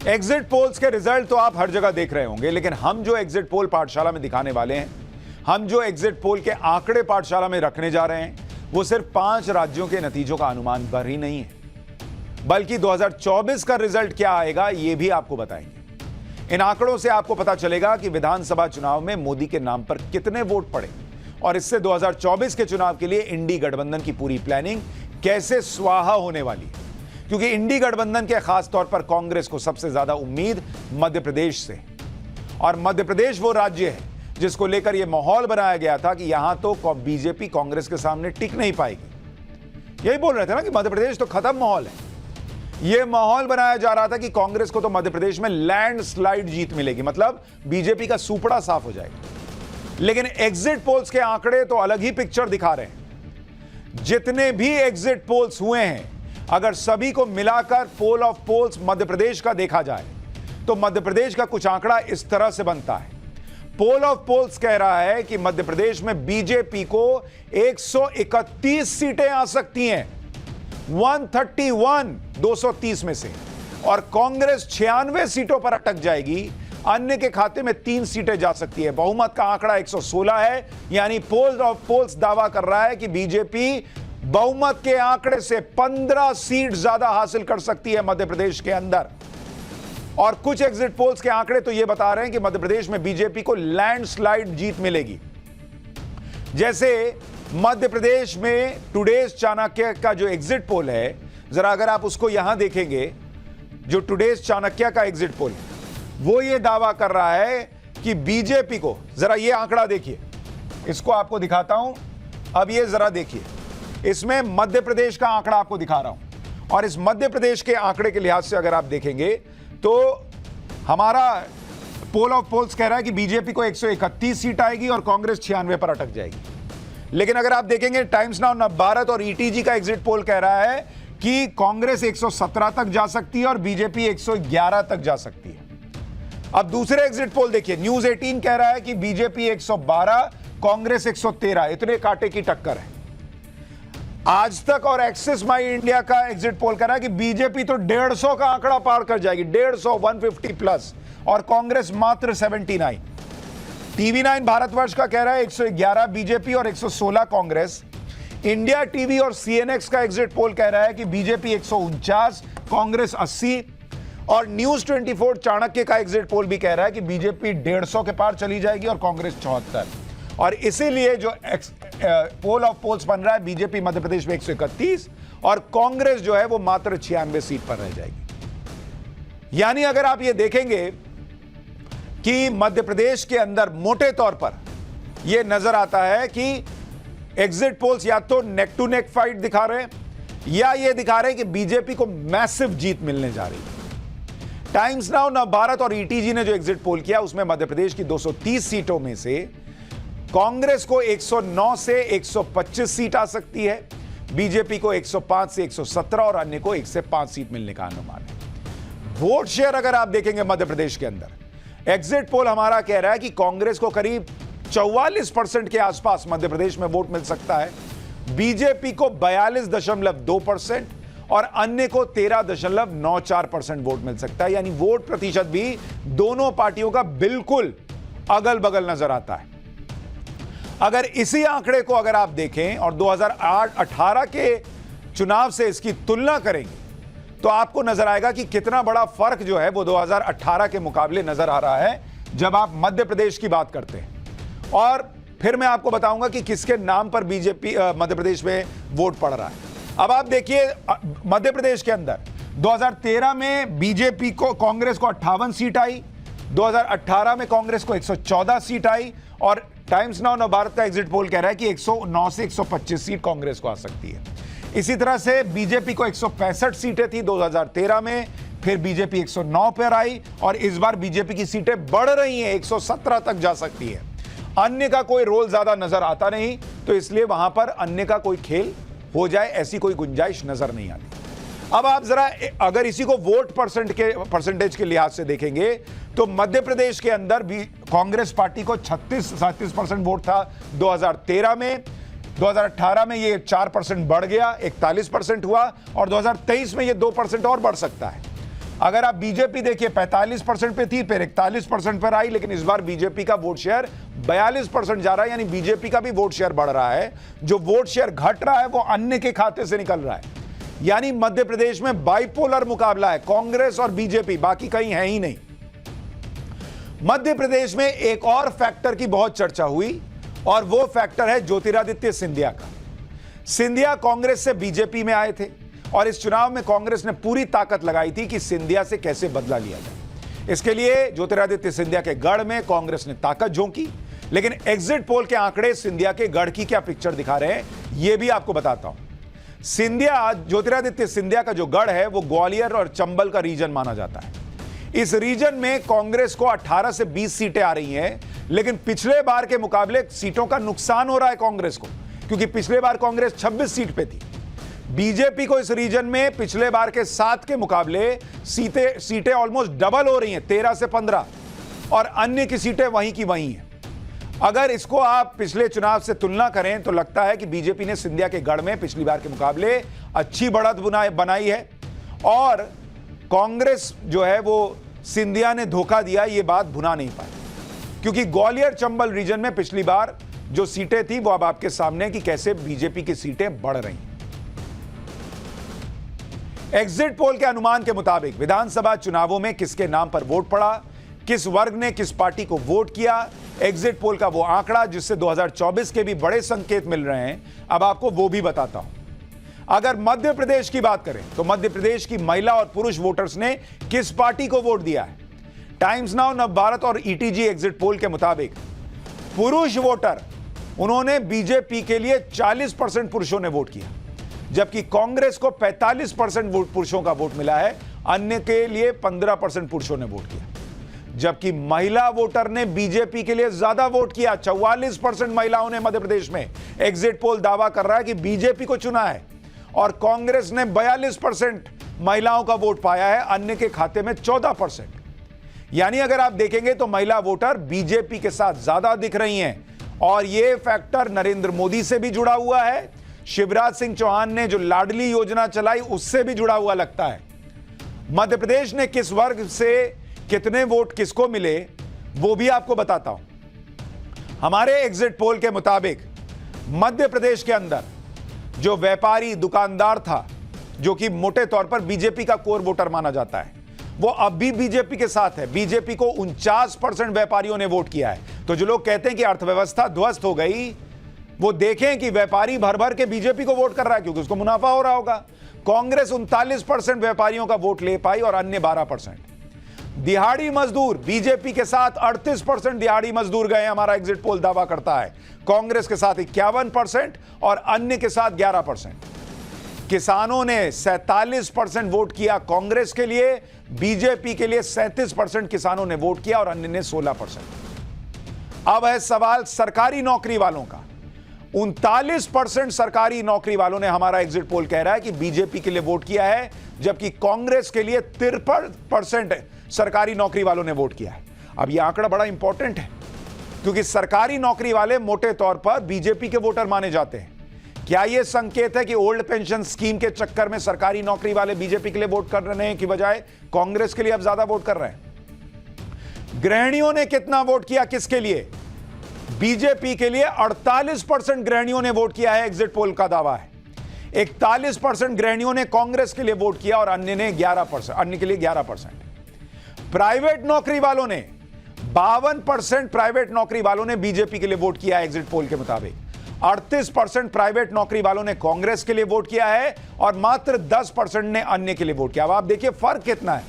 Exit polls के result तो आप हर जगह देख रहे होंगे, लेकिन हम जो एग्जिट पोल पाठशाला में दिखाने वाले हैं, हम जो एग्जिट पोल के आंकड़े पाठशाला में रखने जा रहे हैं, वो सिर्फ 5 राज्यों के नतीजों का अनुमान भर ही नहीं है, बल्कि 2024 का रिजल्ट क्या आएगा यह भी आपको बताएंगे। इन आंकड़ों से आपको पता चलेगा कि विधानसभा चुनाव में मोदी के नाम पर कितने वोट पड़े और इससे 2024 के चुनाव के लिए इंडी गठबंधन की पूरी प्लानिंग कैसे स्वाहा होने वाली है। क्योंकि इंडी गठबंधन के खास तौर पर कांग्रेस को सबसे ज्यादा उम्मीद मध्य प्रदेश से, और मध्य प्रदेश वो राज्य है जिसको लेकर यह माहौल बनाया गया था कि यहां तो बीजेपी कांग्रेस के सामने टिक नहीं पाएगी। यही बोल रहे थे ना कि मध्य प्रदेश तो खत्म माहौल है। यह माहौल बनाया जा रहा था कि कांग्रेस को तो मध्य प्रदेश में लैंडस्लाइड जीत मिलेगी, मतलब बीजेपी का सुपड़ा साफ हो जाएगा। लेकिन एग्जिट पोल्स के आंकड़े तो अलग ही पिक्चर दिखा रहे हैं। जितने भी एग्जिट पोल्स हुए हैं, अगर सभी को मिलाकर पोल ऑफ पोल्स मध्य प्रदेश का देखा जाए तो मध्य प्रदेश का कुछ आंकड़ा इस तरह से बनता है। पोल ऑफ पोल्स कह रहा है कि मध्य प्रदेश में बीजेपी को 131 सीटें आ सकती हैं, 131 230 में से, और कांग्रेस 96 सीटों पर अटक जाएगी। अन्य के खाते में 3 सीटें जा सकती है। बहुमत का आंकड़ा 116 है, यानी पोल ऑफ पोल्स दावा कर रहा है कि बीजेपी बहुमत के आंकड़े से 15 सीट ज्यादा हासिल कर सकती है मध्य प्रदेश के अंदर। और कुछ एग्जिट पोल्स के आंकड़े तो यह बता रहे हैं कि मध्य प्रदेश में बीजेपी को लैंडस्लाइड जीत मिलेगी। जैसे मध्य प्रदेश में टुडेज चाणक्य का जो एग्जिट पोल है, जरा अगर आप उसको यहां देखेंगे, जो टुडेज चाणक्य का एग्जिट पोल है, वो ये दावा कर रहा है कि बीजेपी को, जरा ये आंकड़ा देखिए, इसको आपको दिखाता हूं। अब ये जरा देखिए, इसमें मध्य प्रदेश का आंकड़ा आपको दिखा रहा हूं, और इस मध्य प्रदेश के आंकड़े के लिहाज से अगर आप देखेंगे तो हमारा पोल ऑफ पोल्स कह रहा है कि बीजेपी को 131 सीट आएगी और कांग्रेस 96 पर अटक जाएगी। लेकिन अगर आप देखेंगे टाइम्स नाउ नवभारत और ईटीजी का एग्जिट पोल कह रहा है कि कांग्रेस 117 तक जा सकती है और बीजेपी 111 तक जा सकती है। अब दूसरे एग्जिट पोल देखिए, न्यूज 18 कह रहा है कि बीजेपी 112, कांग्रेस 113, इतने कांटे की टक्कर है। आज तक और एक्सिस माई इंडिया का एग्जिट पोल कर रहा है कि बीजेपी तो 150 का आंकड़ा पार कर जाएगी, 150, 150 प्लस, और कांग्रेस मात्र 79। टीवी 9 भारतवर्ष का कह रहा है 111 बीजेपी और 116 कांग्रेस। इंडिया टीवी और सीएनएक्स का एग्जिट पोल कह रहा है कि बीजेपी 149, कांग्रेस 80, और न्यूज 24 चाणक्य का एग्जिट पोल भी कह रहा है कि बीजेपी 150 के पार चली जाएगी और कांग्रेस 74। और इसीलिए जो पोल ऑफ पोल्स बन रहा है, बीजेपी मध्य प्रदेश में 131 और कांग्रेस जो है वो मात्र 96 सीट पर रह जाएगी। यानी अगर आप ये देखेंगे कि मध्य प्रदेश के अंदर मोटे तौर पर यह नजर आता है कि एग्जिट पोल्स या तो नेक टू नेक फाइट दिखा रहे हैं या ये दिखा रहे हैं कि बीजेपी को मैसिव जीत मिलने जा रही है। टाइम्स नाउ नवभारत और ईटीजी ने जो एग्जिट पोल किया उसमें मध्य प्रदेश की 230 सीटों में से कांग्रेस को 109 से 125 सीट आ सकती है, बीजेपी को 105 से 117 और अन्य को 1 से 5 सीट मिलने का अनुमान है। वोट शेयर अगर आप देखेंगे मध्य प्रदेश के अंदर, एग्जिट पोल हमारा कह रहा है कि कांग्रेस को करीब 44% के आसपास मध्य प्रदेश में वोट मिल सकता है, बीजेपी को 42.2% और अन्य को 13.94% वोट मिल सकता है। यानी वोट प्रतिशत भी दोनों पार्टियों का बिल्कुल अगल बगल नजर आता है। अगर इसी आंकड़े को अगर आप देखें और 2018 के चुनाव से इसकी तुलना करेंगे तो आपको नजर आएगा कि कितना बड़ा फर्क जो है वो 2018 के मुकाबले नजर आ रहा है जब आप मध्य प्रदेश की बात करते हैं। और फिर मैं आपको बताऊंगा कि किसके नाम पर बीजेपी मध्य प्रदेश में वोट पड़ रहा है। अब आप देखिए मध्य प्रदेश के अंदर 2013 में बीजेपी को, कांग्रेस को 58 सीट आई, 2018 में कांग्रेस को 114 सीट आई, और टाइम्स नाउ नवभारत का एग्जिट पोल कह रहा है कि 109 से 125 सीट कांग्रेस को आ सकती है। इसी तरह से बीजेपी को 165 सीटें थी 2013 में, फिर बीजेपी 109 पर आई और इस बार बीजेपी की सीटें बढ़ रही हैं, 117 तक जा सकती है। अन्य का कोई रोल ज्यादा नजर आता नहीं, तो इसलिए वहां पर अन्य का कोई खेल हो जाए ऐसी कोई गुंजाइश नजर नहीं आती। अब आप जरा अगर इसी को वोट परसेंटेज के लिहाज से देखेंगे तो मध्य प्रदेश के अंदर भी कांग्रेस पार्टी को 36-37% वोट था 2013 में, 2018 में ये 4% बढ़ गया, 41% हुआ, और 2023 में ये 2% और बढ़ सकता है। अगर आप बीजेपी देखिए 45% पे थी, फिर 41% पर आई, लेकिन इस बार बीजेपी का वोट शेयर 42% जा रहा है, यानी बीजेपी का भी वोट शेयर बढ़ रहा है। जो वोट शेयर घट रहा है वो अन्य के खाते से निकल रहा है। यानी मध्य प्रदेश में बाइपोलर मुकाबला है, कांग्रेस और बीजेपी, बाकी कहीं है ही नहीं। मध्य प्रदेश में एक और फैक्टर की बहुत चर्चा हुई और वो फैक्टर है ज्योतिरादित्य सिंधिया का। सिंधिया कांग्रेस से बीजेपी में आए थे और इस चुनाव में कांग्रेस ने पूरी ताकत लगाई थी कि सिंधिया से कैसे बदला लिया जाए। इसके लिए ज्योतिरादित्य सिंधिया के गढ़ में कांग्रेस ने ताकत झोंकी, लेकिन एग्जिट पोल के आंकड़े सिंधिया के गढ़ की क्या पिक्चर दिखा रहे हैं यह भी आपको बताता हूं। ज्योतिरादित्य सिंधिया का जो गढ़ है वो ग्वालियर और चंबल का रीजन माना जाता है। इस रीजन में कांग्रेस को 18 से 20 सीटें आ रही हैं, लेकिन पिछले बार के मुकाबले सीटों का नुकसान हो रहा है कांग्रेस को, क्योंकि पिछले बार कांग्रेस 26 सीट पे थी। बीजेपी को इस रीजन में पिछले बार के 7 के मुकाबले सीटें ऑलमोस्ट डबल हो रही हैं, 13 से 15, और अन्य की सीटें वहीं की वहीं हैं। अगर इसको आप पिछले चुनाव से तुलना करें तो लगता है कि बीजेपी ने सिंधिया के गढ़ में पिछली बार के मुकाबले अच्छी बढ़त बनाई है, और कांग्रेस जो है वो सिंधिया ने धोखा दिया, ये बात भुना नहीं पाई, क्योंकि ग्वालियर चंबल रीजन में पिछली बार जो सीटें थी वो अब आपके सामने कि कैसे बीजेपी की सीटें बढ़ रही हैं। एग्जिट पोल के अनुमान के मुताबिक विधानसभा चुनावों में किसके नाम पर वोट पड़ा, किस वर्ग ने किस पार्टी को वोट किया, एग्जिट पोल का वो आंकड़ा जिससे 2024 के भी बड़े संकेत मिल रहे हैं, अब आपको वो भी बताता हूं। अगर मध्य प्रदेश की बात करें तो मध्य प्रदेश की महिला और पुरुष वोटर्स ने किस पार्टी को वोट दिया है। टाइम्स नाउ, नवभारत और ईटीजी एग्जिट पोल के मुताबिक पुरुष वोटर, उन्होंने बीजेपी के लिए 40% पुरुषों ने वोट किया, जबकि कांग्रेस को 45% पुरुषों का वोट मिला है, अन्य के लिए 15% पुरुषों ने वोट किया। जबकि महिला वोटर ने बीजेपी के लिए ज्यादा वोट किया, 44% महिलाओं ने मध्य प्रदेश में, एग्जिट पोल दावा कर रहा है कि बीजेपी को चुना है, और कांग्रेस ने 42% महिलाओं का वोट पाया है, अन्य के खाते में 14%। यानी अगर आप देखेंगे तो महिला वोटर बीजेपी के साथ ज्यादा दिख रही हैं, और यह फैक्टर नरेंद्र मोदी से भी जुड़ा हुआ है, शिवराज सिंह चौहान ने जो लाडली योजना चलाई उससे भी जुड़ा हुआ लगता है। मध्य प्रदेश ने किस वर्ग से कितने वोट किसको मिले वो भी आपको बताता हूं। हमारे एग्जिट पोल के मुताबिक मध्य प्रदेश के अंदर जो व्यापारी दुकानदार था, जो कि मोटे तौर पर बीजेपी का कोर वोटर माना जाता है, वो अब भी बीजेपी के साथ है। बीजेपी को 49% व्यापारियों ने वोट किया है। तो जो लोग कहते हैं कि अर्थव्यवस्था ध्वस्त हो गई, वो देखें कि व्यापारी भर भर के बीजेपी को वोट कर रहा है, क्योंकि उसको मुनाफा हो रहा होगा। कांग्रेस 39% व्यापारियों का वोट ले पाई और अन्य 12%। दिहाड़ी मजदूर बीजेपी के साथ 38% दिहाड़ी मजदूर गए, हमारा एग्जिट पोल दावा करता है। कांग्रेस के साथ 51% और अन्य के साथ 11%। किसानों ने 47% वोट किया कांग्रेस के लिए, बीजेपी के लिए 37% किसानों ने वोट किया और अन्य ने 16%। अब है सवाल सरकारी नौकरी वालों का। 39% सरकारी नौकरी वालों ने, हमारा एग्जिट पोल कह रहा है कि बीजेपी के लिए वोट किया है, जबकि कांग्रेस के लिए 53% सरकारी नौकरी वालों ने वोट किया है। अब यह आंकड़ा बड़ा इंपॉर्टेंट है, क्योंकि सरकारी नौकरी वाले मोटे तौर पर बीजेपी के वोटर माने जाते हैं। क्या यह संकेत है कि ओल्ड पेंशन स्कीम के चक्कर में सरकारी नौकरी वाले बीजेपी के लिए वोट कर रहे हैं की बजाय कांग्रेस के लिए अब ज्यादा वोट कर रहे हैं? गृहिणियों ने कितना वोट किया किसके लिए? बीजेपी के लिए 48% गृहिणियों ने वोट किया है, एग्जिट पोल का दावा है। 41% गृहिणियों ने कांग्रेस के लिए वोट किया और अन्य ने 11%, अन्य के लिए 11%। प्राइवेट नौकरी वालों ने 52% प्राइवेट नौकरी वालों ने बीजेपी के लिए वोट किया है, एग्जिट पोल के मुताबिक। 38% प्राइवेट नौकरी वालों ने कांग्रेस के लिए वोट किया है और मात्र 10% ने अन्य के लिए वोट किया। अब आप देखिए फर्क कितना है।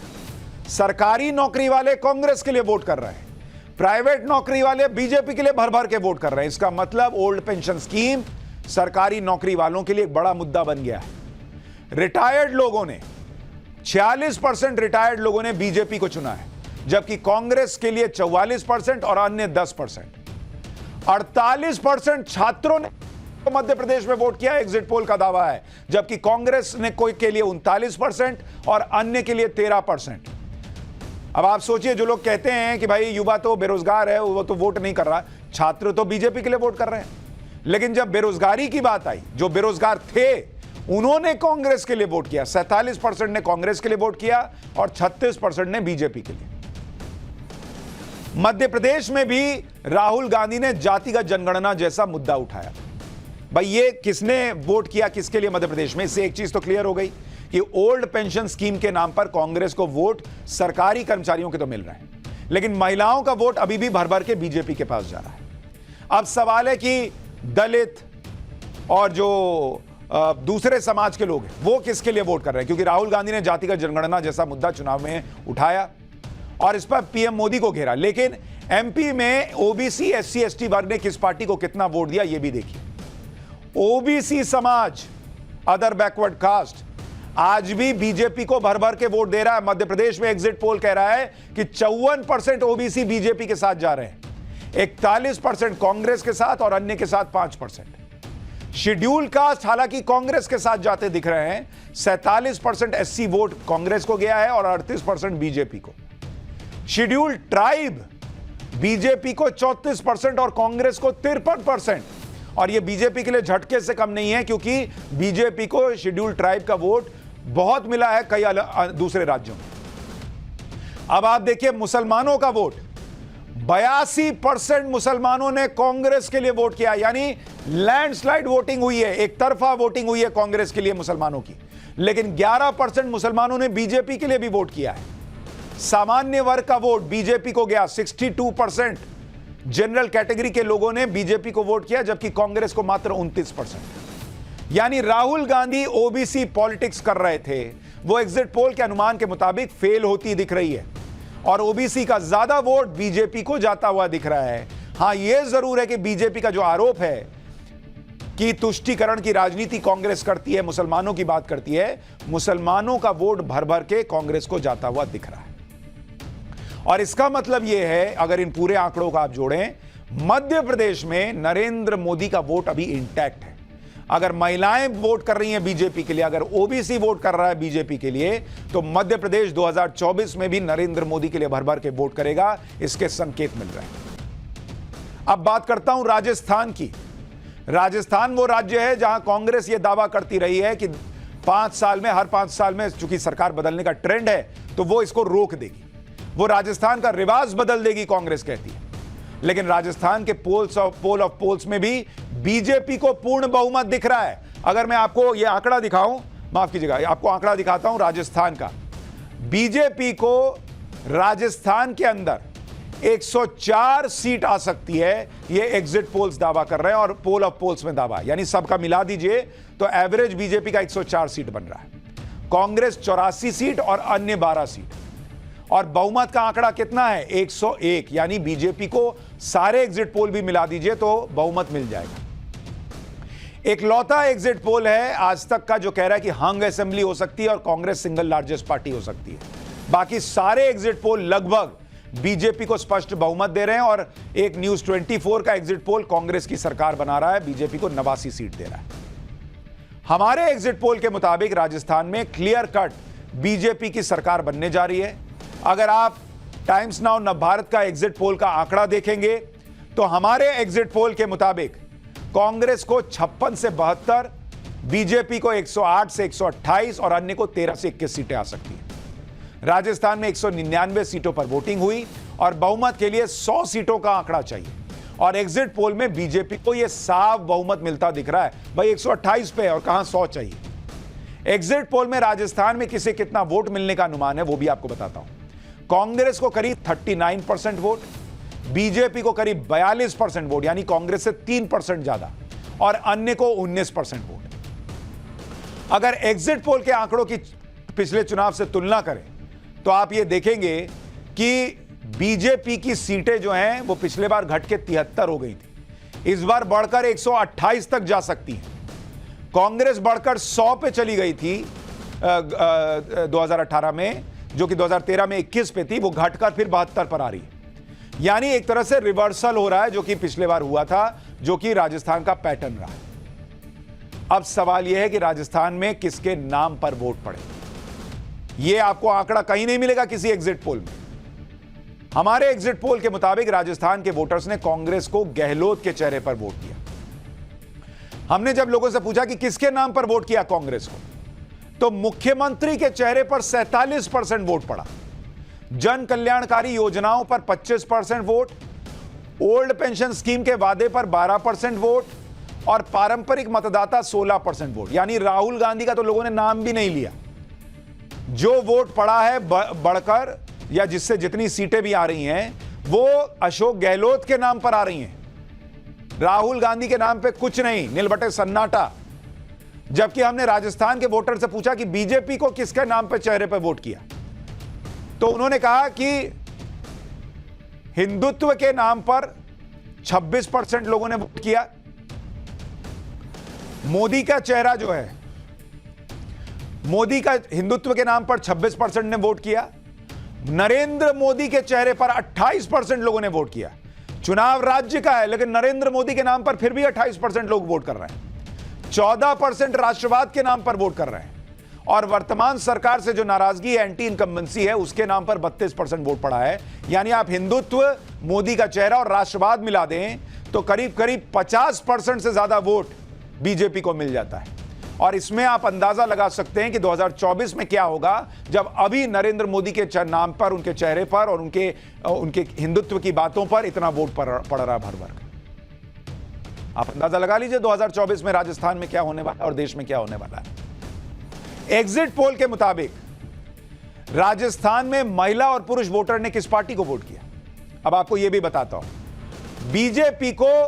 सरकारी नौकरी वाले कांग्रेस के लिए वोट कर रहे हैं, प्राइवेट नौकरी वाले बीजेपी के लिए भर भर के वोट कर रहे हैं। इसका मतलब ओल्ड पेंशन स्कीम सरकारी नौकरी वालों के लिए एक बड़ा मुद्दा बन गया है। रिटायर्ड लोगों ने 46% रिटायर्ड लोगों ने बीजेपी को चुना है, जबकि कांग्रेस के लिए 44% और अन्य 10%। 48% छात्रों ने मध्य प्रदेश में वोट किया, एग्जिट पोल का दावा है, जबकि कांग्रेस ने कोई के लिए 39% और अन्य के लिए 13%। अब आप सोचिए, जो लोग कहते हैं कि भाई युवा तो बेरोजगार है, वो तो वोट नहीं कर रहा, छात्र तो बीजेपी के लिए वोट कर रहे हैं। लेकिन जब बेरोजगारी की बात आई, जो बेरोजगार थे उन्होंने कांग्रेस के लिए वोट किया। 47% ने कांग्रेस के लिए वोट किया और 36% ने बीजेपी के लिए। मध्य प्रदेश में भी राहुल गांधी ने जातिगत जनगणना जैसा मुद्दा उठाया। भाई ये किसने वोट किया किसके लिए मध्य प्रदेश में, इससे एक चीज तो क्लियर हो गई कि ओल्ड पेंशन स्कीम के नाम पर कांग्रेस को वोट सरकारी कर्मचारियों के तो मिल रहा है, लेकिन महिलाओं का वोट अभी भी भर भर के बीजेपी के पास जा रहा है। अब सवाल है कि दलित और जो दूसरे समाज के लोग हैं वो किसके लिए वोट कर रहे हैं, क्योंकि राहुल गांधी ने जातिगत जनगणना जैसा मुद्दा चुनाव में उठाया और इस पर पीएम मोदी को घेरा। लेकिन एमपी में ओबीसी एससी एसटी वर्ग ने किस पार्टी को कितना वोट दिया ये भी देखिए। ओबीसी समाज, अदर बैकवर्ड कास्ट, आज भी बीजेपी को भर भर के वोट दे रहा है। मध्य प्रदेश में एग्जिट पोल कह रहा है कि 54% ओबीसी बीजेपी के साथ जा रहे हैं, 41% कांग्रेस के साथ और अन्य के साथ 5%। शेड्यूल कास्ट हालांकि कांग्रेस के साथ जाते दिख रहे हैं, 47% एससी वोट कांग्रेस को गया है और 38% बीजेपी को। शेड्यूल ट्राइब बीजेपी को 34% और कांग्रेस को 53%, और यह बीजेपी के लिए झटके से कम नहीं है क्योंकि बीजेपी को शेड्यूल ट्राइब का वोट बहुत मिला है कई दूसरे राज्यों में। अब आप देखिए मुसलमानों का वोट, 82% मुसलमानों ने कांग्रेस के लिए वोट किया, यानी लैंडस्लाइड वोटिंग हुई है, एक तरफा वोटिंग हुई है कांग्रेस के लिए मुसलमानों की। लेकिन 11% मुसलमानों ने बीजेपी के लिए भी वोट किया है। सामान्य वर्ग का वोट बीजेपी को गया, 62% जनरल कैटेगरी के लोगों ने बीजेपी को वोट किया, जबकि कांग्रेस को मात्र 29%। यानी राहुल गांधी ओबीसी पॉलिटिक्स कर रहे थे, वो एग्जिट पोल के अनुमान के मुताबिक फेल होती दिख रही है और ओबीसी का ज्यादा वोट बीजेपी को जाता हुआ दिख रहा है। हां, यह जरूर है कि बीजेपी का जो आरोप है कि तुष्टीकरण की राजनीति कांग्रेस करती है, मुसलमानों की बात करती है, मुसलमानों का वोट भर भर के कांग्रेस को जाता हुआ दिख रहा है। और इसका मतलब यह है, अगर इन पूरे आंकड़ों का आप जोड़ें, मध्य प्रदेश में नरेंद्र मोदी का वोट अभी इंटैक्ट है। अगर महिलाएं वोट कर रही हैं बीजेपी के लिए, अगर ओबीसी वोट कर रहा है बीजेपी के लिए, तो मध्य प्रदेश 2024 में भी नरेंद्र मोदी के लिए भर भर के वोट करेगा, इसके संकेत मिल रहे हैं। अब बात करता हूं राजस्थान की। राजस्थान वो राज्य है जहां कांग्रेस ये दावा करती रही है कि हर 5 साल में चूंकि सरकार बदलने का ट्रेंड है तो वो इसको रोक देगी, वो राजस्थान का रिवाज बदल देगी, कांग्रेस कहती है। लेकिन राजस्थान के पोल ऑफ पोल्स में भी बीजेपी को पूर्ण बहुमत दिख रहा है। अगर मैं आपको यह आंकड़ा दिखाऊं, माफ कीजिएगा, आपको आंकड़ा दिखाता हूं राजस्थान का। बीजेपी को राजस्थान के अंदर 104 सीट आ सकती है, यह एग्जिट पोल्स दावा कर रहे हैं और पोल ऑफ पोल्स में दावा, यानी सबका मिला दीजिए तो एवरेज बीजेपी का 104 सीट बन रहा है। कांग्रेस 84 सीट और अन्य 12 सीट, और बहुमत का आंकड़ा कितना है? 101, यानी बीजेपी को सारे एग्जिट पोल भी मिला दीजिए तो बहुमत मिल जाएगा। एकलौता एग्जिट पोल है आज तक का जो कह रहा है कि हंग असेंबली हो सकती है और कांग्रेस सिंगल लार्जेस्ट पार्टी हो सकती है। बाकी सारे एग्जिट पोल लगभग बीजेपी को स्पष्ट बहुमत दे रहे हैं, और एक न्यूज 24 का एग्जिट पोल कांग्रेस की सरकार बना रहा है, बीजेपी को 89 सीट दे रहा है। हमारे एग्जिट पोल के मुताबिक राजस्थान में क्लियर कट बीजेपी की सरकार बनने जा रही है। अगर आप टाइम्स नाउ नवभारत का एग्जिट पोल का आंकड़ा देखेंगे तो हमारे एग्जिट पोल के मुताबिक कांग्रेस को 56 से 72, बीजेपी को 108 से 128 और अन्य को 13 से 21 सीटें आ सकती हैं। राजस्थान में 199 सीटों पर वोटिंग हुई और बहुमत के लिए 100 सीटों का आंकड़ा चाहिए, और एग्जिट पोल में बीजेपी को यह साफ बहुमत मिलता दिख रहा है। भाई 128 पे और कहां 100 चाहिए। एग्जिट पोल में राजस्थान में किसे कितना वोट मिलने का अनुमान है वो भी आपको बताता हूं। कांग्रेस को करीब 39% वोट, बीजेपी को करीब 42% वोट, यानी कांग्रेस से 3% ज्यादा, और अन्य को 19% वोट। अगर एग्जिट पोल के आंकड़ों की पिछले चुनाव से तुलना करें तो आप ये देखेंगे कि बीजेपी की सीटें जो हैं वो पिछले बार घट के 73 हो गई थी, इस बार बढ़कर 128 तक जा सकती है। कांग्रेस बढ़कर 100 पे चली गई थी 2018 में, जो कि 2013 में 21 पे थी, वो घटकर फिर 72 पर आ रही है। यानी एक तरह से रिवर्सल हो रहा है जो कि पिछले बार हुआ था, जो कि राजस्थान का पैटर्न रहा है। अब सवाल यह है कि राजस्थान में किसके नाम पर वोट पड़े। यह आपको आंकड़ा कहीं नहीं मिलेगा किसी एग्जिट पोल में। हमारे एग्जिट पोल के मुताबिक राजस्थान के वोटर्स ने कांग्रेस को गहलोत के चेहरे पर वोट दिया। हमने जब लोगों से पूछा कि किसके नाम पर वोट किया कांग्रेस को, तो मुख्यमंत्री के चेहरे पर 47% वोट पड़ा, जन कल्याणकारी योजनाओं पर 25% वोट, ओल्ड पेंशन स्कीम के वादे पर 12% वोट और पारंपरिक मतदाता 16% वोट। यानी राहुल गांधी का तो लोगों ने नाम भी नहीं लिया। जो वोट पड़ा है बढ़कर, या जिससे जितनी सीटें भी आ रही हैं, वो अशोक गहलोत के नाम पर आ रही हैं। राहुल गांधी के नाम पे कुछ नहीं, नीलबटे सन्नाटा। जबकि हमने राजस्थान के वोटर से पूछा कि बीजेपी को किसके नाम पे चेहरे पे वोट किया, तो उन्होंने कहा कि हिंदुत्व के नाम पर 26% लोगों ने वोट किया। मोदी का चेहरा जो है, मोदी का हिंदुत्व के नाम पर 26% ने वोट किया। नरेंद्र मोदी के चेहरे पर 28% लोगों ने वोट किया। चुनाव राज्य का है, लेकिन नरेंद्र मोदी के नाम पर फिर भी 28% लोग वोट कर रहे हैं। 14% राष्ट्रवाद के नाम पर वोट कर रहे हैं। और वर्तमान सरकार से जो नाराजगी है, एंटी इनकम्बेंसी है, उसके नाम पर 32% वोट पड़ा है। यानी आप हिंदुत्व, मोदी का चेहरा और राष्ट्रवाद मिला दें तो करीब करीब 50% से ज्यादा वोट बीजेपी को मिल जाता है। और इसमें आप अंदाजा लगा सकते हैं कि 2024 में क्या होगा, जब अभी नरेंद्र मोदी के नाम पर, उनके चेहरे पर और उनके हिंदुत्व की बातों पर इतना वोट पड़ रहा भर भर। आप अंदाजा लगा लीजिए 2024 में राजस्थान में क्या होने वाला है और देश में क्या होने वाला है। एग्जिट पोल के मुताबिक राजस्थान में महिला और पुरुष वोटर ने किस पार्टी को वोट किया, अब आपको यह भी बताता हूं। बीजेपी को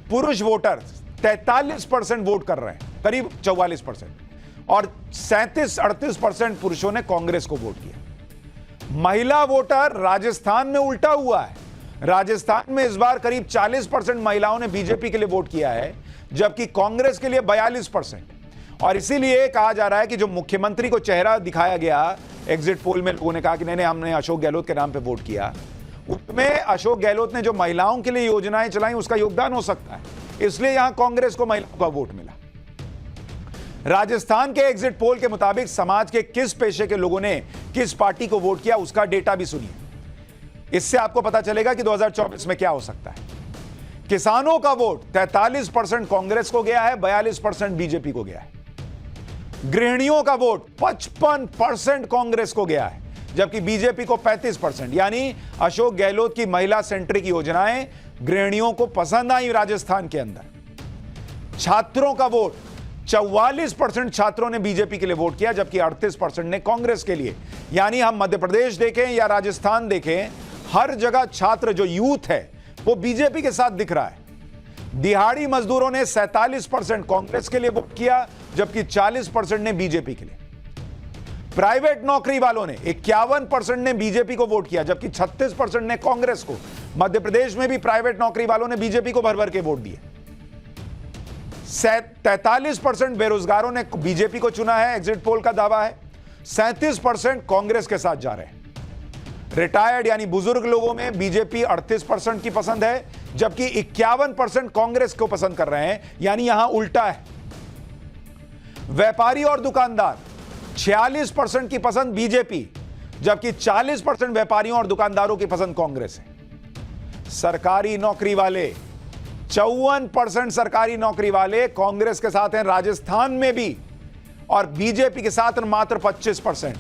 पुरुष वोटर 43% वोट कर रहे हैं, करीब 44%, और 37-38% पुरुषों ने कांग्रेस को वोट किया। महिला वोटर राजस्थान में उल्टा हुआ है। राजस्थान में इस बार करीब 40% महिलाओं ने बीजेपी के लिए वोट किया है, जबकि कांग्रेस के लिए 42%। और इसीलिए कहा जा रहा है कि जो मुख्यमंत्री को चेहरा दिखाया गया एग्जिट पोल में, लोगों ने कहा कि नहीं हमने अशोक गहलोत के नाम पे वोट किया, उसमें अशोक गहलोत ने जो महिलाओं के लिए योजनाएं चलाई उसका योगदान हो सकता है, इसलिए यहां कांग्रेस को महिलाओं का वोट मिला। राजस्थान के एग्जिट पोल के मुताबिक समाज के किस पेशे के लोगों ने किस पार्टी को वोट किया, उसका डेटा भी सुनिए। इससे आपको पता चलेगा कि 2024 में क्या हो सकता है। किसानों का वोट 43% कांग्रेस को गया है, 42% बीजेपी को गया है। गृहिणियों का वोट 55% कांग्रेस को गया है, जबकि बीजेपी को 35%। यानी अशोक गहलोत की महिला सेंट्रिक योजनाएं गृहिणियों को पसंद आई राजस्थान के अंदर। छात्रों का वोट 44% छात्रों ने बीजेपी के लिए वोट किया, जबकि 38% ने कांग्रेस के लिए। यानी हम मध्य प्रदेश देखें या राजस्थान देखें, हर जगह छात्र जो यूथ है वो बीजेपी के साथ दिख रहा है। दिहाड़ी मजदूरों ने 47% कांग्रेस के लिए वोट किया, जबकि 40% ने बीजेपी के लिए। प्राइवेट नौकरी वालों ने 51% ने बीजेपी को वोट किया, जबकि 36% ने कांग्रेस को। मध्य प्रदेश में भी प्राइवेट नौकरी वालों ने बीजेपी को भर भर के वोट दिए। 43% बेरोजगारों ने बीजेपी को चुना है, एग्जिट पोल का दावा है। 37% कांग्रेस के साथ जा रहे हैं। रिटायर्ड यानी बुजुर्ग लोगों में बीजेपी 38% की पसंद है, जबकि 51% कांग्रेस को पसंद कर रहे हैं। यानी यहां उल्टा है। व्यापारी और दुकानदार 46% की पसंद बीजेपी, जबकि 40% व्यापारियों और दुकानदारों की पसंद कांग्रेस है। सरकारी नौकरी वाले 54% सरकारी नौकरी वाले कांग्रेस के साथ हैं राजस्थान में भी, और बीजेपी के साथ मात्र 25%।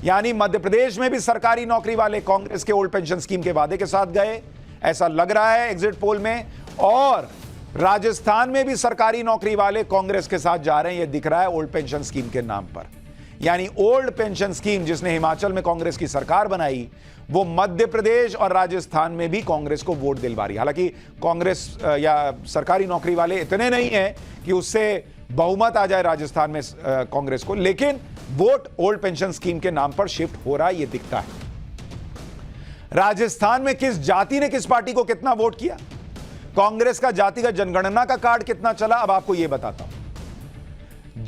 यानी मध्य प्रदेश में भी सरकारी नौकरी वाले कांग्रेस के ओल्ड पेंशन स्कीम के वादे के साथ गए, ऐसा लग रहा है एग्जिट पोल में। और राजस्थान में भी सरकारी नौकरी वाले कांग्रेस के साथ जा रहे हैं, यह दिख रहा है ओल्ड पेंशन स्कीम के नाम पर। यानी ओल्ड पेंशन स्कीम जिसने हिमाचल में कांग्रेस की सरकार बनाई, वो मध्य प्रदेश और राजस्थान में भी कांग्रेस को वोट दिलवा रही। हालांकि कांग्रेस या सरकारी नौकरी वाले इतने नहीं हैं कि उससे बहुमत आ जाए राजस्थान में कांग्रेस को, लेकिन वोट ओल्ड पेंशन स्कीम के नाम पर शिफ्ट हो रहा है, यह दिखता है। राजस्थान में किस जाति ने किस पार्टी को कितना वोट किया, कांग्रेस का जातिगत जनगणना का कार्ड कितना चला, अब आपको यह बताता हूं।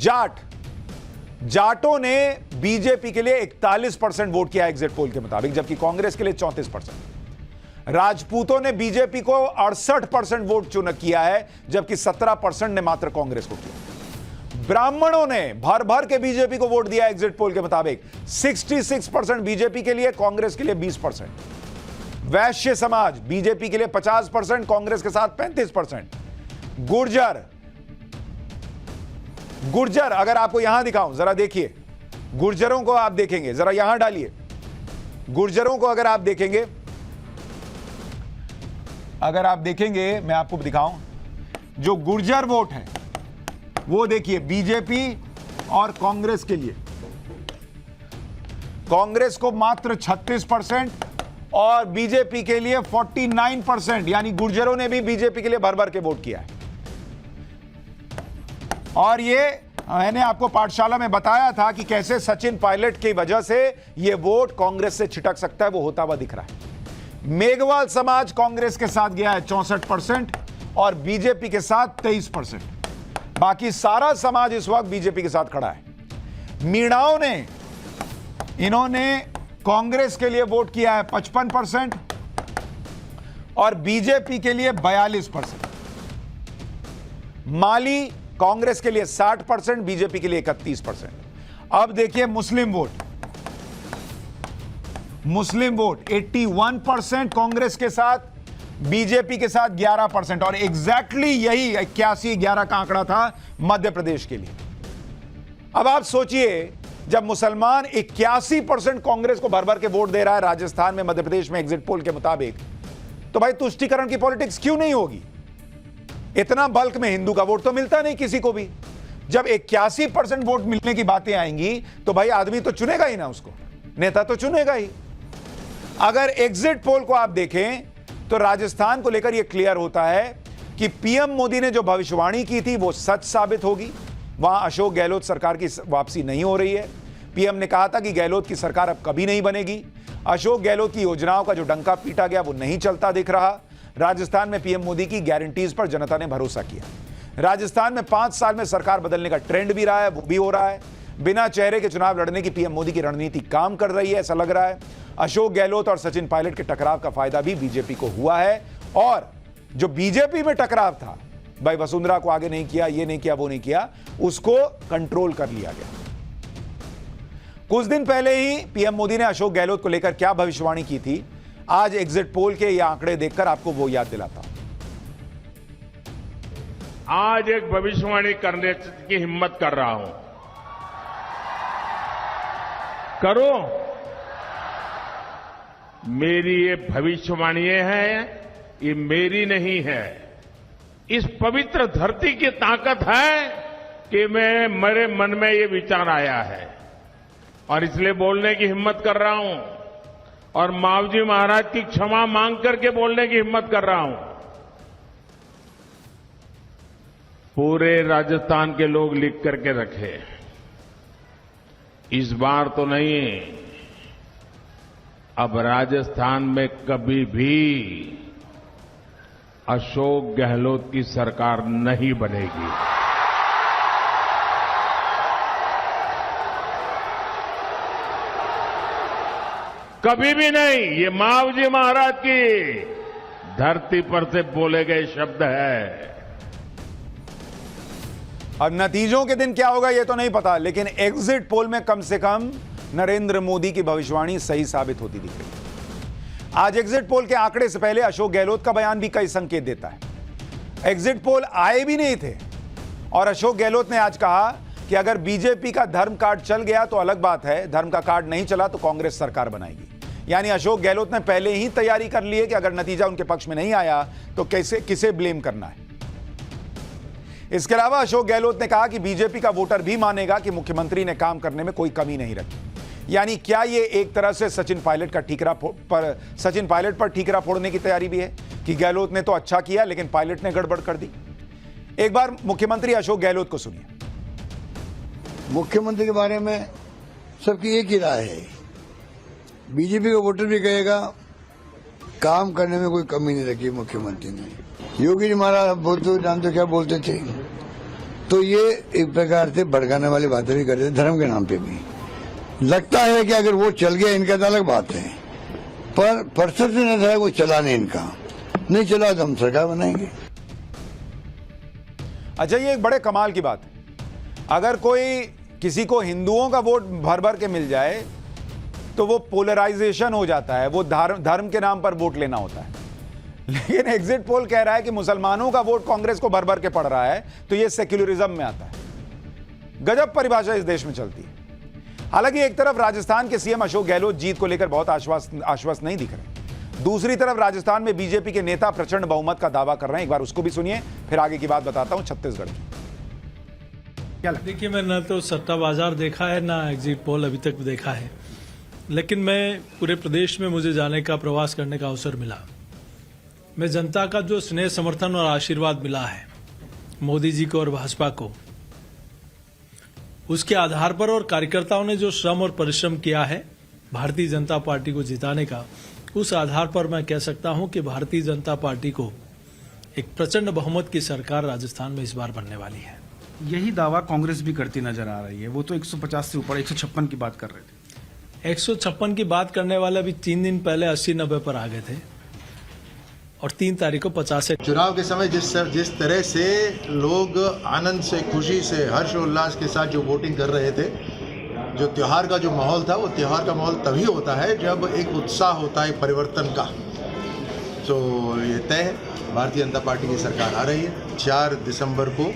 जाटों ने बीजेपी के लिए 41% वोट किया एग्जिट पोल के मुताबिक, जबकि कांग्रेस के लिए 34%। राजपूतों ने बीजेपी को 68% वोट चुना किया है, जबकि 17% ने मात्र कांग्रेस को किया। ब्राह्मणों ने भर भर के बीजेपी को वोट दिया एग्जिट पोल के मुताबिक, 66% बीजेपी के लिए, कांग्रेस के लिए 20%। वैश्य समाज बीजेपी के लिए 50%, कांग्रेस के साथ 35%। गुर्जर गुर्जर अगर आपको यहां दिखाऊं, जरा देखिए, गुर्जरों को आप देखेंगे, जरा यहां डालिए, गुर्जरों को अगर आप देखेंगे, मैं आपको दिखाऊं, जो गुर्जर वोट है वो देखिए बीजेपी और कांग्रेस के लिए, कांग्रेस को मात्र 36% और बीजेपी के लिए 49%, यानी गुर्जरों ने भी बीजेपी के लिए भर भर के वोट किया है। और ये मैंने आपको पाठशाला में बताया था कि कैसे सचिन पायलट की वजह से ये वोट कांग्रेस से छिटक सकता है, वो होता हुआ दिख रहा है। मेघवाल समाज कांग्रेस के साथ गया है 64% और बीजेपी के साथ 23%। बाकी सारा समाज इस वक्त बीजेपी के साथ खड़ा है। मीणाओं ने, इन्होंने कांग्रेस के लिए वोट किया है 55% और बीजेपी के लिए 42%। माली कांग्रेस के लिए 60%, बीजेपी के लिए 31%। अब देखिए मुस्लिम वोट 81% कांग्रेस के साथ, बीजेपी के साथ 11% और एग्जैक्टली यही 81-11 का आंकड़ा था मध्य प्रदेश के लिए। अब आप सोचिए, जब मुसलमान 81% कांग्रेस को भर भर के वोट दे रहा है राजस्थान में, मध्य प्रदेश में एग्जिट पोल के मुताबिक, तो भाई तुष्टीकरण की पॉलिटिक्स क्यों नहीं होगी? इतना बल्क में हिंदू का वोट तो मिलता नहीं किसी को भी। जब 81% वोट मिलने की बातें आएंगी तो भाई आदमी तो चुनेगा ही ना, उसको नेता तो चुनेगा ही। अगर एग्जिट पोल को आप देखें तो राजस्थान को लेकर यह क्लियर होता है कि पीएम मोदी ने जो भविष्यवाणी की थी वो सच साबित होगी। वहां अशोक गहलोत सरकार की वापसी नहीं हो रही है। पीएम ने कहा था कि गहलोत की सरकार अब कभी नहीं बनेगी। अशोक गहलोत की योजनाओं का जो डंका पीटा गया वो नहीं चलता दिख रहा। राजस्थान में पीएम मोदी की गारंटीज पर जनता ने भरोसा किया। राजस्थान में 5 साल में सरकार बदलने का ट्रेंड भी रहा है, वो भी हो रहा है। बिना चेहरे के चुनाव लड़ने की पीएम मोदी की रणनीति काम कर रही है, ऐसा लग रहा है। अशोक गहलोत और सचिन पायलट के टकराव का फायदा भी बीजेपी को हुआ है। और जो बीजेपी में टकराव था, भाई वसुंधरा को आगे नहीं किया, ये नहीं किया, वो नहीं किया, उसको कंट्रोल कर लिया गया। कुछ दिन पहले ही पीएम मोदी ने अशोक गहलोत को लेकर क्या भविष्यवाणी की थी, आज एग्जिट पोल के ये आंकड़े देखकर आपको वो याद दिलाता हूं। आज एक भविष्यवाणी करने की हिम्मत कर रहा हूं। करो, मेरी ये भविष्यवाणी है, ये मेरी नहीं है। इस पवित्र धरती की ताकत है कि मेरे मन में ये विचार आया है और इसलिए बोलने की हिम्मत कर रहा हूं और मावजी महाराज की क्षमा मांग करके बोलने की हिम्मत कर रहा हूं। पूरे राजस्थान के लोग लिख करके रखे, इस बार तो नहीं, अब राजस्थान में कभी भी अशोक गहलोत की सरकार नहीं बनेगी। कभी भी नहीं। ये मावजी महाराज की धरती पर से बोले गए शब्द है। अब नतीजों के दिन क्या होगा ये तो नहीं पता, लेकिन एग्जिट पोल में कम से कम नरेंद्र मोदी की भविष्यवाणी सही साबित होती दिख रही है। आज एग्जिट पोल के आंकड़े से पहले अशोक गहलोत का बयान भी कई संकेत देता है। एग्जिट पोल आए भी नहीं थे और अशोक गहलोत ने आज कहा कि अगर बीजेपी का धर्म कार्ड चल गया तो अलग बात है, धर्म का कार्ड नहीं चला तो कांग्रेस सरकार बनाएगी। यानी अशोक गहलोत ने पहले ही तैयारी कर ली है कि अगर नतीजा उनके पक्ष में नहीं आया तो कैसे किसे ब्लेम करना है। इसके अलावा अशोक गहलोत ने कहा कि बीजेपी का वोटर भी मानेगा कि मुख्यमंत्री ने काम करने में कोई कमी नहीं रखी। यानी क्या ये एक तरह से सचिन पायलट पर ठीकरा फोड़ने की तैयारी भी है कि गहलोत ने तो अच्छा किया लेकिन पायलट ने गड़बड़ कर दी। एक बार मुख्यमंत्री अशोक गहलोत को सुनिए। मुख्यमंत्री के बारे में सबकी एक ही राय है, बीजेपी का वोटर भी कहेगा काम करने में कोई कमी नहीं रखी मुख्यमंत्री ने। योगी जी महाराज बोलते जानते क्या बोलते थे, तो ये एक प्रकार से भड़काने वाली बातें भी करते थे धर्म के नाम पे भी। लगता है कि अगर वो चल गया इनका तो अलग बात है, पर परसत से नहीं था वो चला नहीं, इनका नहीं चला तो हम सरकार बनाएंगे। अच्छा, ये एक बड़े कमाल की बात है। अगर कोई किसी को हिंदुओं का वोट भर भर के मिल जाए तो वो पोलराइजेशन हो जाता है, वो धर्म के नाम पर वोट लेना होता है। लेकिन एग्जिट पोल कह रहा है कि मुसलमानों का वोट कांग्रेस को भर भर के पड़ रहा है, तो ये सेक्युलरिज्म में आता है। गजब परिभाषा इस देश में चलती है। हालांकि एक तरफ राजस्थान के सीएम अशोक गहलोत जीत को लेकर बहुत आश्वस्त नहीं दिख रहे, दूसरी तरफ राजस्थान में बीजेपी के नेता प्रचंड बहुमत का दावा कर रहे हैं। एक बार उसको भी सुनिए, फिर आगे की बात बताता हूं छत्तीसगढ़ की। देखिए, मैं न तो सट्टा बाजार देखा है ना एग्जिट पोल अभी तक देखा है, लेकिन मैं पूरे प्रदेश में मुझे जाने का प्रवास करने का अवसर मिला। मैं जनता का जो स्नेह समर्थन और आशीर्वाद मिला है मोदी जी को और भाजपा को, उसके आधार पर और कार्यकर्ताओं ने जो श्रम और परिश्रम किया है भारतीय जनता पार्टी को जिताने का, उस आधार पर मैं कह सकता हूं कि भारतीय जनता पार्टी को एक प्रचंड बहुमत की सरकार राजस्थान में इस बार बनने वाली है। यही दावा कांग्रेस भी करती नजर आ रही है। वो तो 150 से ऊपर 156 की बात कर रहे थे। 156 की बात करने वाले भी 3 दिन पहले 80-90 पर आ गए थे और 3 तारीख को 50 से। चुनाव के समय जिस तरह से लोग आनंद से, खुशी से, हर्षोल्लास के साथ जो वोटिंग कर रहे थे, जो त्योहार का जो माहौल था, वो त्योहार का माहौल तभी होता है जब एक उत्साह होता है परिवर्तन का। तो ये तय है, भारतीय जनता पार्टी की सरकार आ रही है। 4 दिसंबर को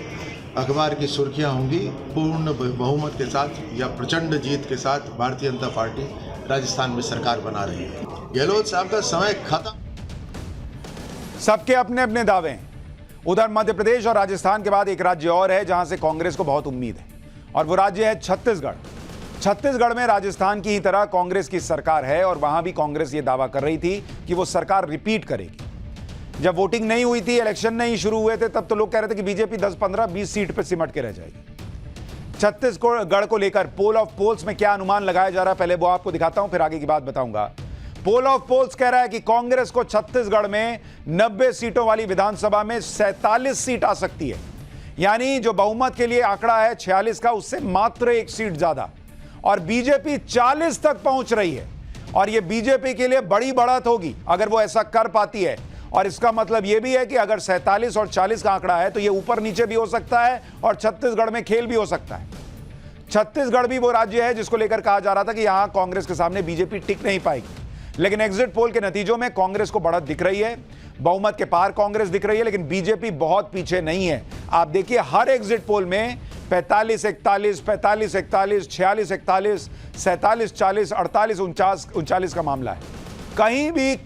अखबार की सुर्खियां होंगी पूर्ण बहुमत के साथ या प्रचंड जीत के साथ भारतीय जनता पार्टी राजस्थान में सरकार बना रही है। गहलोत साहब का समय खत्म। सबके अपने अपने दावे हैं। उधर मध्य प्रदेश और राजस्थान के बाद एक राज्य और है जहां से कांग्रेस को बहुत उम्मीद है, और वो राज्य है छत्तीसगढ़। छत्तीसगढ़ में राजस्थान की ही तरह कांग्रेस की सरकार है और वहां भी कांग्रेस ये दावा कर रही थी कि वो सरकार रिपीट करेगी। जब वोटिंग नहीं हुई थी, इलेक्शन नहीं शुरू हुए थे, तब तो लोग कह रहे थे कि बीजेपी 10, 15, 20 सीट पर सिमट के रह जाएगी। छत्तीसगढ़ को लेकर पोल ऑफ पोल्स में क्या अनुमान लगाया जा रहा है, पहले वो आपको दिखाता हूं, फिर आगे की बात बताऊंगा। पोल ऑफ पोल्स कह रहा है कि कांग्रेस को छत्तीसगढ़ में 90 सीटों वाली विधानसभा में 47 सीट आ सकती है। यानी जो बहुमत के लिए आंकड़ा है 46 का, उससे मात्र 1 सीट ज्यादा, और बीजेपी 40 तक पहुंच रही है। और यह बीजेपी के लिए बड़ी बढ़त होगी अगर वो ऐसा कर पाती है। और इसका मतलब यह भी है कि अगर 47 और 40 का आंकड़ा है तो यह ऊपर नीचे भी हो सकता है और छत्तीसगढ़ में खेल भी हो सकता है। छत्तीसगढ़ भी वो राज्य है जिसको लेकर कहा जा रहा था कि यहां कांग्रेस के सामने बीजेपी टिक नहीं पाएगी, लेकिन एग्जिट पोल के नतीजों में कांग्रेस को बढ़त दिख रही है। बहुमत के पार कांग्रेस दिख रही है, लेकिन बीजेपी बहुत पीछे नहीं है। आप देखिए हर एग्जिट पोल में 45-41, 45-41, 46-41, 47-40, 48-49 का मामला है। कहीं भी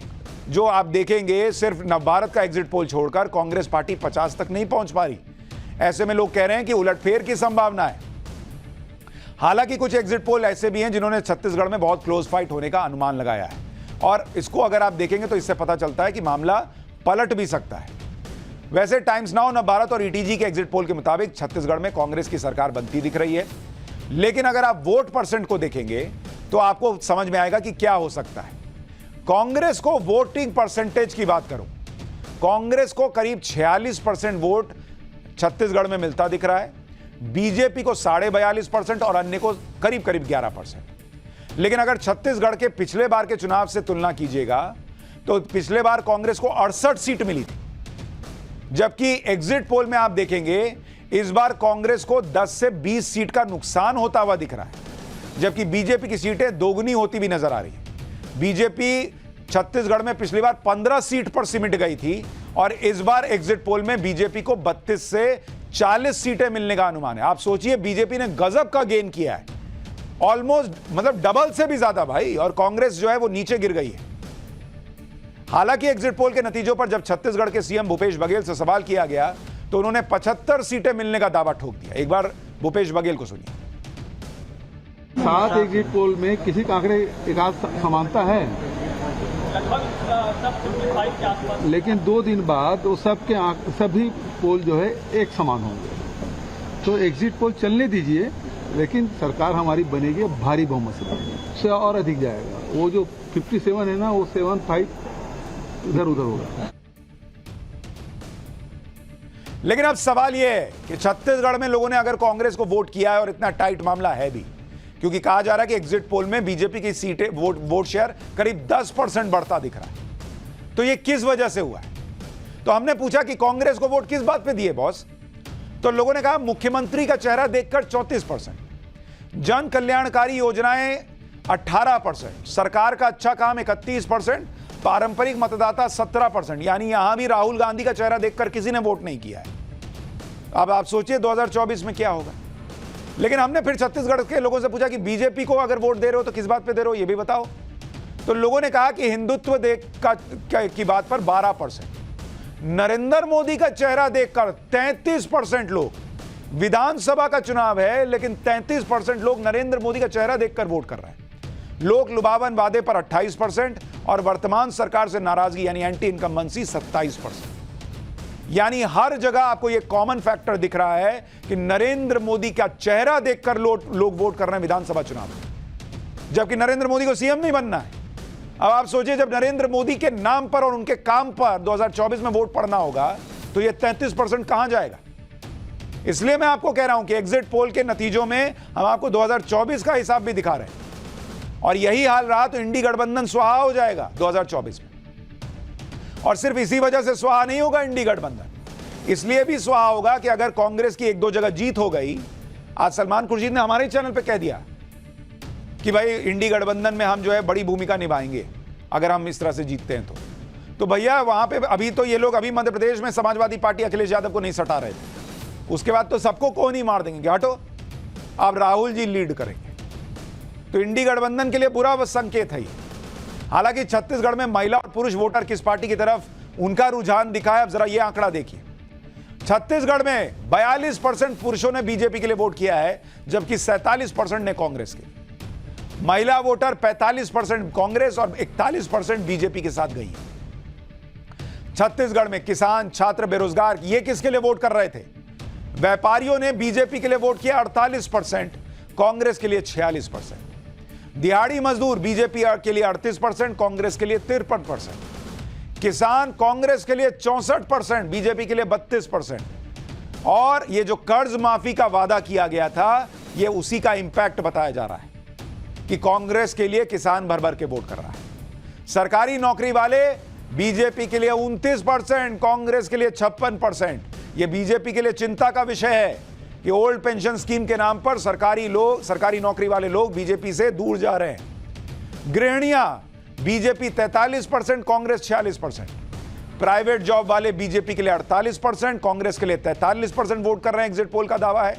जो आप देखेंगे, सिर्फ नवभारत का एग्जिट पोल छोड़कर कांग्रेस पार्टी 50 तक नहीं पहुंच पा रही। ऐसे में लोग कह रहे हैं कि उलटफेर की संभावना है। हालांकि कुछ एग्जिट पोल ऐसे भी हैं जिन्होंने छत्तीसगढ़ में बहुत क्लोज फाइट होने का अनुमान लगाया है, और इसको अगर आप देखेंगे तो इससे पता चलता है कि मामला पलट भी सकता है। वैसे टाइम्स नाउ, नवभारत और ईटीजी के एग्जिट पोल के मुताबिक छत्तीसगढ़ में कांग्रेस की सरकार बनती दिख रही है, लेकिन अगर आप वोट परसेंट को देखेंगे तो आपको समझ में आएगा कि क्या हो सकता है। कांग्रेस को वोटिंग परसेंटेज की बात करूं, कांग्रेस को करीब 46% वोट छत्तीसगढ़ में मिलता दिख रहा है, बीजेपी को 42.5% और अन्य को करीब करीब 11%। लेकिन अगर छत्तीसगढ़ के पिछले बार के चुनाव से तुलना कीजिएगा तो पिछले बार कांग्रेस को 68 सीट मिली थी, जबकि एग्जिट पोल में आप देखेंगे इस बार कांग्रेस को 10 से 20 सीट का नुकसान होता हुआ दिख रहा है, जबकि बीजेपी की सीटें दोगुनी होती भी नजर आ रही है। बीजेपी छत्तीसगढ़ में पिछली बार 15 सीट पर सिमट गई थी और इस बार एग्जिट पोल में बीजेपी को 32 से 40 सीटें मिलने का अनुमान है। आप सोचिए, बीजेपी ने गजब का गेन किया है, ऑलमोस्ट मतलब डबल से भी ज्यादा भाई, और कांग्रेस जो है वो नीचे गिर गई है। हालांकि एग्जिट पोल के नतीजों पर जब छत्तीसगढ़ के सीएम भूपेश बघेल से सवाल किया गया तो उन्होंने 75 सीटें मिलने का दावा ठोक दिया। एक बार भूपेश बघेल को सुनिए। 7 एग्जिट पोल में किसी का आंकड़े एक आध समानता है, लेकिन 2 दिन बाद वो सभी पोल जो है एक समान होंगे। तो एग्जिट पोल चलने दीजिए, लेकिन सरकार हमारी बनेगी भारी बहुमत से बनेगी, उससे और अधिक जाएगा। वो जो 57 है ना, वो 75 इधर उधर होगा। लेकिन अब सवाल यह है कि छत्तीसगढ़ में लोगों ने अगर कांग्रेस को वोट किया है, और इतना टाइट मामला है भी, क्योंकि कहा जा रहा है कि एग्जिट पोल में बीजेपी की सीटें वोट शेयर करीब 10% बढ़ता दिख रहा है, तो यह किस वजह से हुआ है? तो हमने पूछा कि कांग्रेस को वोट किस बात पे दिए बॉस, तो लोगों ने कहा मुख्यमंत्री का चेहरा देखकर 34%, जन कल्याणकारी योजनाएं 18%, सरकार का अच्छा काम 31%, पारंपरिक मतदाता 17%। यानी यहां भी राहुल गांधी का चेहरा देखकर किसी ने वोट नहीं किया है। अब आप सोचिए 2024 में क्या होगा। लेकिन हमने फिर छत्तीसगढ़ के लोगों से पूछा कि बीजेपी को अगर वोट दे रहे हो तो किस बात पे दे रहे हो, ये भी बताओ। तो लोगों ने कहा कि हिंदुत्व की बात पर 12%, नरेंद्र मोदी का चेहरा देखकर 33% लोग, विधानसभा का चुनाव है लेकिन 33% लोग नरेंद्र मोदी का चेहरा देखकर वोट कर रहे हैं। लोक लुभावन वादे पर 28% और वर्तमान सरकार से नाराजगी यानी एंटी इनकम्बेंसी 27%। यानी हर जगह आपको यह कॉमन फैक्टर दिख रहा है कि नरेंद्र मोदी का चेहरा देखकर लोग वोट कर रहे हैं विधानसभा चुनाव में, जबकि नरेंद्र मोदी को सीएम नहीं बनना है। अब आप सोचिए, जब नरेंद्र मोदी के नाम पर और उनके काम पर 2024 में वोट पड़ना होगा तो यह 33% कहां जाएगा। इसलिए मैं आपको कह रहा हूं कि एग्जिट पोल के नतीजों में हम आपको 2024 का हिसाब भी दिखा रहे हैं, और यही हाल रहा तो इंडी गठबंधन स्वाहा हो जाएगा 2024 में। और सिर्फ इसी वजह से स्वाहा नहीं होगा इंडी गठबंधन, इसलिए भी स्वाहा होगा कि अगर कांग्रेस की 1-2 जगह जीत हो गई, आज सलमान खुर्शीद ने हमारे चैनल पे कह दिया कि भाई इंडी गठबंधन में हम जो है बड़ी भूमिका निभाएंगे अगर हम इस तरह से जीतते हैं तो भैया वहां पे अभी तो ये लोग अभी मध्य प्रदेश में समाजवादी पार्टी अखिलेश यादव को नहीं सटा रहे थे, उसके बाद तो सबको कौन ही मार देंगे, हटो अब राहुल जी लीड करेंगे। तो इंडी गठबंधन के लिए बुरा संकेत है ये। हालांकि छत्तीसगढ़ में महिला और पुरुष वोटर किस पार्टी की तरफ उनका रुझान दिखा है, अब जरा ये आंकड़ा देखिए। छत्तीसगढ़ में 42% पुरुषों ने बीजेपी के लिए वोट किया है, जबकि 47% ने कांग्रेस के। महिला वोटर 45% कांग्रेस और 41% बीजेपी के साथ गई है। छत्तीसगढ़ में किसान, छात्र, बेरोजगार ये किसके लिए वोट कर रहे थे? व्यापारियों ने बीजेपी के लिए वोट किया 48%, कांग्रेस के लिए 46%। दिहाड़ी मजदूर बीजेपी के लिए 38%, कांग्रेस के लिए 53%। किसान कांग्रेस के लिए 64%, बीजेपी के लिए 32%। और ये जो कर्ज माफी का वादा किया गया था, ये उसी का इंपैक्ट बताया जा रहा है कि कांग्रेस के लिए किसान भर भर के वोट कर रहा है। सरकारी नौकरी वाले बीजेपी के लिए 29%, कांग्रेस के लिए 56%। यह बीजेपी के लिए चिंता का विषय है कि ओल्ड पेंशन स्कीम के नाम पर सरकारी नौकरी वाले लोग बीजेपी से दूर जा रहे हैं। गृहिणियां बीजेपी 43%, कांग्रेस 46%। प्राइवेट जॉब वाले बीजेपी के लिए 48%, कांग्रेस के लिए 43% वोट कर रहे हैं, एग्जिट पोल का दावा है।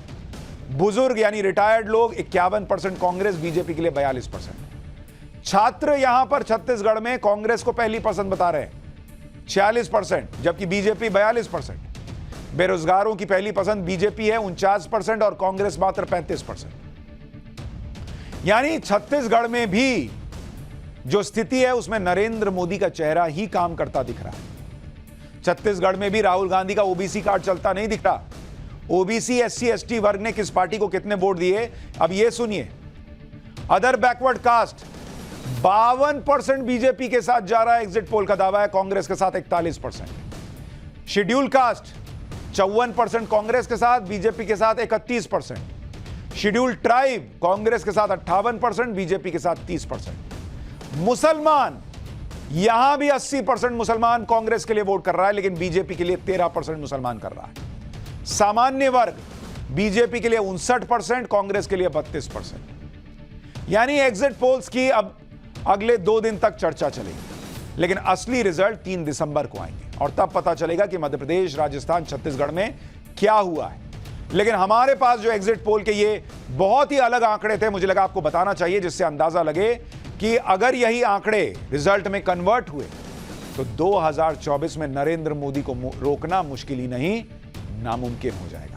बुजुर्ग यानी रिटायर्ड लोग 51%, कांग्रेस, बीजेपी के लिए 42%। छात्र यहां पर छत्तीसगढ़ में कांग्रेस को पहली पसंद बता रहे हैं 46%, जबकि बीजेपी 42%। बेरोजगारों की पहली पसंद बीजेपी है 49% और कांग्रेस मात्र 35%। यानी छत्तीसगढ़ में भी जो स्थिति है उसमें नरेंद्र मोदी का चेहरा ही काम करता दिख रहा है। छत्तीसगढ़ में भी राहुल गांधी का ओबीसी कार्ड चलता नहीं दिख रहा। ओबीसी, एससी, एसटी वर्ग ने किस पार्टी को कितने वोट दिए, अब यह सुनिए। अदर बैकवर्ड कास्ट 52% बीजेपी के साथ जा रहा है, एग्जिट पोल का दावा है, कांग्रेस के साथ 41%। शेड्यूल कास्ट 54% कांग्रेस के साथ, बीजेपी के साथ 31%। शेड्यूल ट्राइब कांग्रेस के साथ 58%, बीजेपी के साथ 30%। मुसलमान यहां भी 80% मुसलमान कांग्रेस के लिए वोट कर रहा है, लेकिन बीजेपी के लिए 13% मुसलमान कर रहा है। सामान्य वर्ग बीजेपी के लिए 59%, कांग्रेस के लिए 32%। यानी एग्जिट पोल्स की अब अगले 2 दिन तक चर्चा चलेगी, लेकिन असली रिजल्ट 3 दिसंबर को आएंगे और तब पता चलेगा कि मध्य प्रदेश, राजस्थान, छत्तीसगढ़ में क्या हुआ है। लेकिन हमारे पास जो एग्जिट पोल के ये बहुत ही अलग आंकड़े थे, मुझे लगा आपको बताना चाहिए, जिससे अंदाजा लगे कि अगर यही आंकड़े रिजल्ट में कन्वर्ट हुए तो 2024 में नरेंद्र मोदी को रोकना मुश्किल ही नहीं, नामुमकिन हो जाएगा।